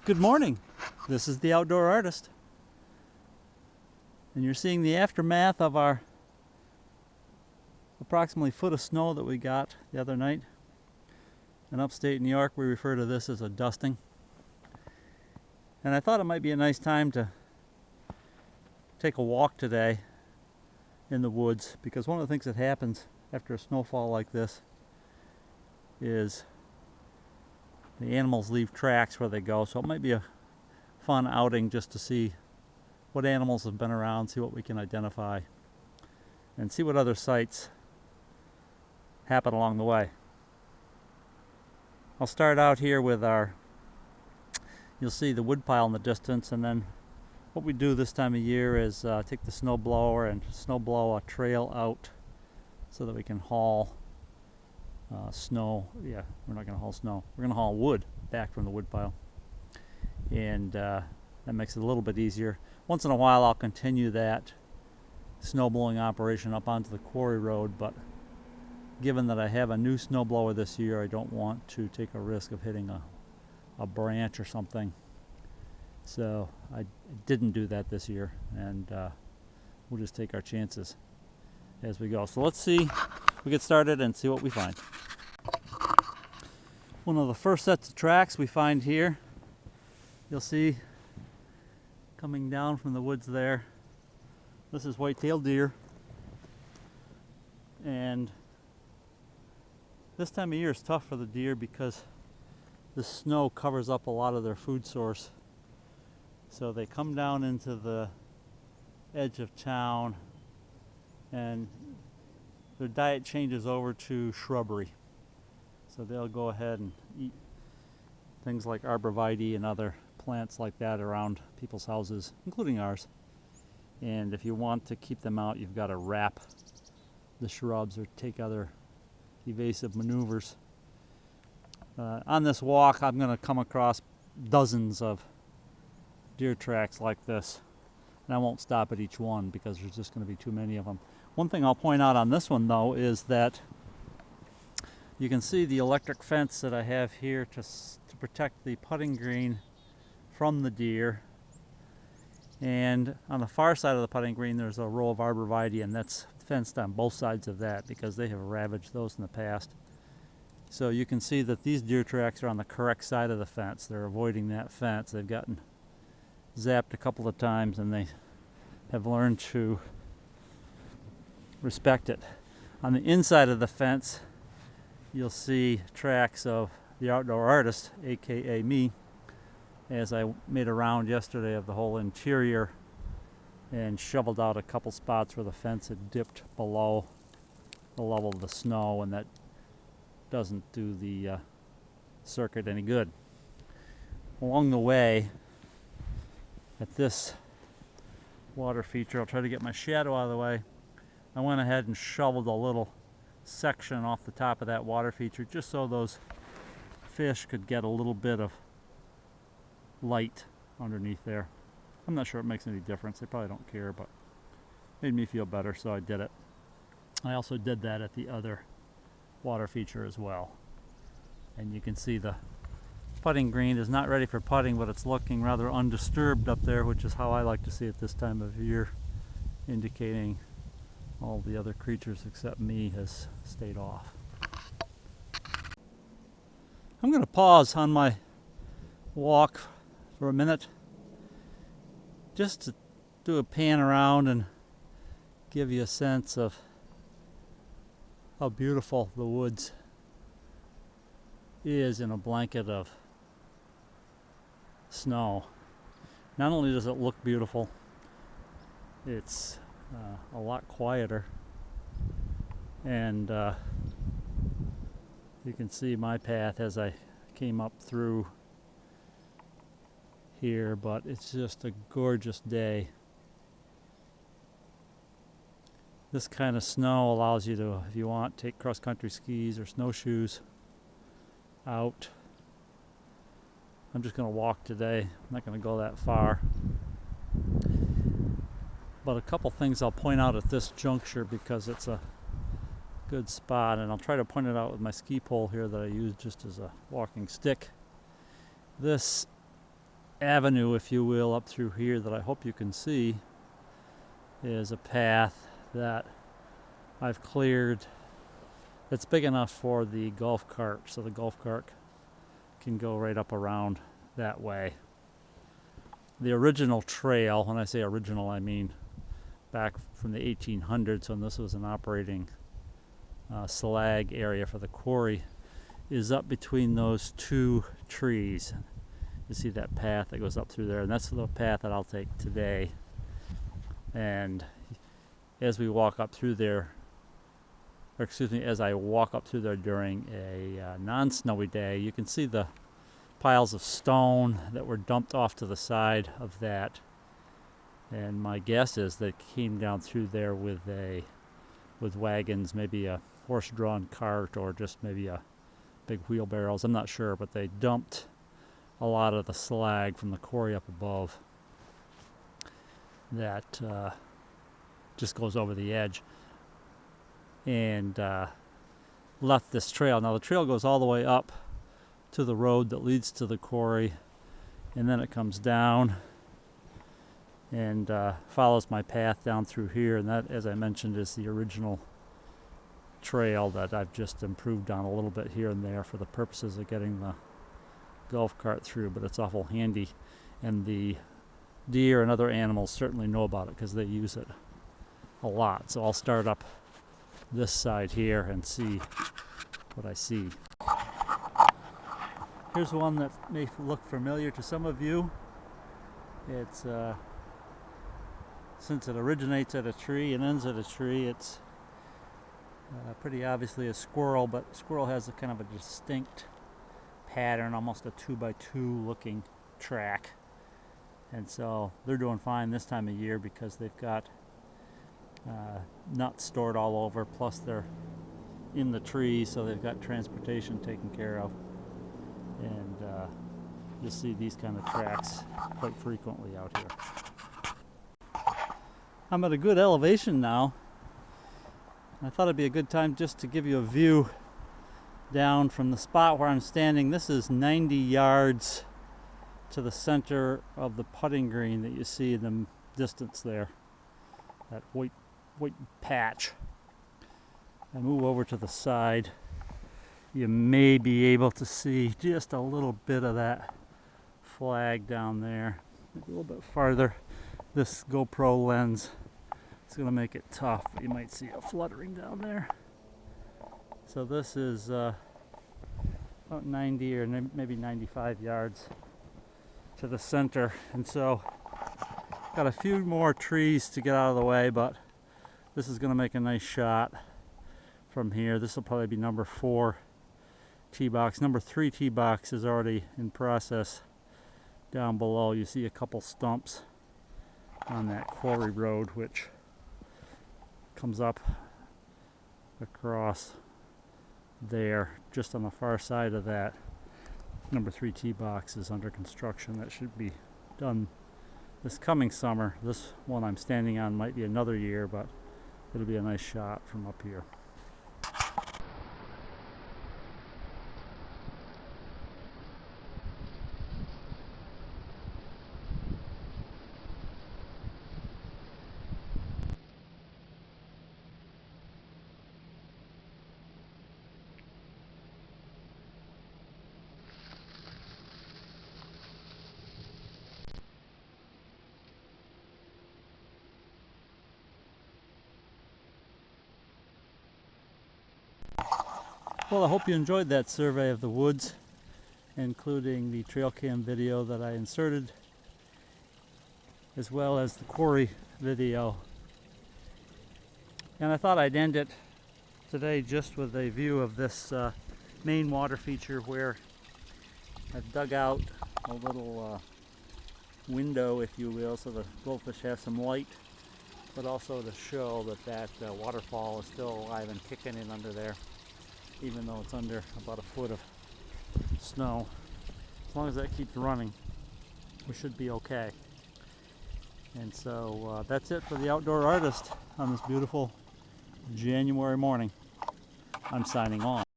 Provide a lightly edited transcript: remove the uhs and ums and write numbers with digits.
Good morning. This is the Outdoor Artist. And you're seeing the aftermath of our approximately foot of snow that we got the other night. In upstate New York, we refer to this as a dusting. And I thought it might be a nice time to take a walk today in the woods, because one of the things that happens after a snowfall like this is the animals leave tracks where they go, so it might be a fun outing just to see what animals have been around, see what we can identify, and see what other sights happen along the way. I'll start out here with you'll see the woodpile in the distance, and then what we do this time of year is take the snow blower and snow blow a trail out so that we can haul snow. Yeah, we're not going to haul snow. We're going to haul wood back from the woodpile, and that makes it a little bit easier. Once in a while I'll continue that snow blowing operation up onto the quarry road, but given that I have a new snow blower this year, I don't want to take a risk of hitting a branch or something. So I didn't do that this year, and we'll just take our chances as we go. So let's see, we get started and see what we find. One of the first sets of tracks we find here, you'll see coming down from the woods there, this is white-tailed deer. And this time of year is tough for the deer because the snow covers up a lot of their food source. So they come down into the edge of town and their diet changes over to shrubbery. So they'll go ahead and eat things like arborvitae and other plants like that around people's houses, including ours. And if you want to keep them out, you've got to wrap the shrubs or take other evasive maneuvers. On this walk, I'm going to come across dozens of deer tracks like this, and I won't stop at each one because there's just going to be too many of them. One thing I'll point out on this one, though, is that you can see the electric fence that I have here to protect the putting green from the deer. And on the far side of the putting green, there's a row of arborvitae, and that's fenced on both sides of that because they have ravaged those in the past. So you can see that these deer tracks are on the correct side of the fence. They're avoiding that fence. They've gotten zapped a couple of times, and they have learned to respect it. On the inside of the fence, you'll see tracks of the Outdoor Artist, aka me, as I made a round yesterday of the whole interior and shoveled out a couple spots where the fence had dipped below the level of the snow, and that doesn't do the circuit any good. Along the way, at this water feature, I'll try to get my shadow out of the way, I went ahead and shoveled a little section off the top of that water feature just so those fish could get a little bit of light underneath there. I'm not sure it makes any difference. They probably don't care, but it made me feel better, so I did it. I also did that at the other water feature as well. And you can see the putting green is not ready for putting, but it's looking rather undisturbed up there, which is how I like to see it this time of year, indicating all the other creatures except me has stayed off. I'm going to pause on my walk for a minute just to do a pan around and give you a sense of how beautiful the woods is in a blanket of snow. Not only does it look beautiful, it's a lot quieter, and you can see my path as I came up through here, but it's just a gorgeous day. This kind of snow allows you to, if you want, take cross-country skis or snowshoes out. I'm just going to walk today. I'm not going to go that far. But a couple things I'll point out at this juncture because it's a good spot, and I'll try to point it out with my ski pole here that I use just as a walking stick. This avenue, if you will, up through here that I hope you can see is a path that I've cleared. It's big enough for the golf cart, so the golf cart can go right up around that way. The original trail, when I say original, I mean back from the 1800s when this was an operating slag area for the quarry, is up between those two trees. You see that path that goes up through there, and that's the path that I'll take today. And as we walk up through there, or excuse me, as I walk up through there during a non-snowy day, you can see the piles of stone that were dumped off to the side of that. And my guess is they came down through there with wagons, maybe a horse-drawn cart or just maybe a big wheelbarrows. I'm not sure, but they dumped a lot of the slag from the quarry up above that just goes over the edge, and left this trail. Now the trail goes all the way up to the road that leads to the quarry, and then it comes down and follows my path down through here, and that, as I mentioned, is the original trail that I've just improved on a little bit here and there for the purposes of getting the golf cart through, but it's awful handy, and the deer and other animals certainly know about it because they use it a lot. So I'll start up this side here and see what I see. Here's one that may look familiar to some of you. It's since it originates at a tree and ends at a tree, it's pretty obviously a squirrel, but squirrel has a kind of a distinct pattern, almost a 2x2 looking track. And so they're doing fine this time of year because they've got nuts stored all over, plus they're in the tree, so they've got transportation taken care of. And you'll see these kind of tracks quite frequently out here. I'm at a good elevation now. I thought it'd be a good time just to give you a view down from the spot where I'm standing. This is 90 yards to the center of the putting green that you see in the distance there, that white patch. I move over to the side. You may be able to see just a little bit of that flag down there. Maybe a little bit farther. This GoPro lens is going to make it tough, but you might see a fluttering down there. So this is about 90 or maybe 95 yards to the center, and so got a few more trees to get out of the way, but this is going to make a nice shot from here. This will probably be number 4 tee box. Number 3 tee box is already in process down below. You see a couple stumps on that quarry road which comes up across there. Just on the far side of that, number 3 tee box is under construction. That should be done this coming summer. This one I'm standing on might be another year, but it'll be a nice shot from up here. Well, I hope you enjoyed that survey of the woods, including the trail cam video that I inserted, as well as the quarry video. And I thought I'd end it today just with a view of this main water feature where I've dug out a little window, if you will, so the goldfish have some light, but also to show that waterfall is still alive and kicking in under there, even though it's under about a foot of snow. As long as that keeps running, we should be okay. And so that's it for the Outdoor Artist on this beautiful January morning. I'm signing on.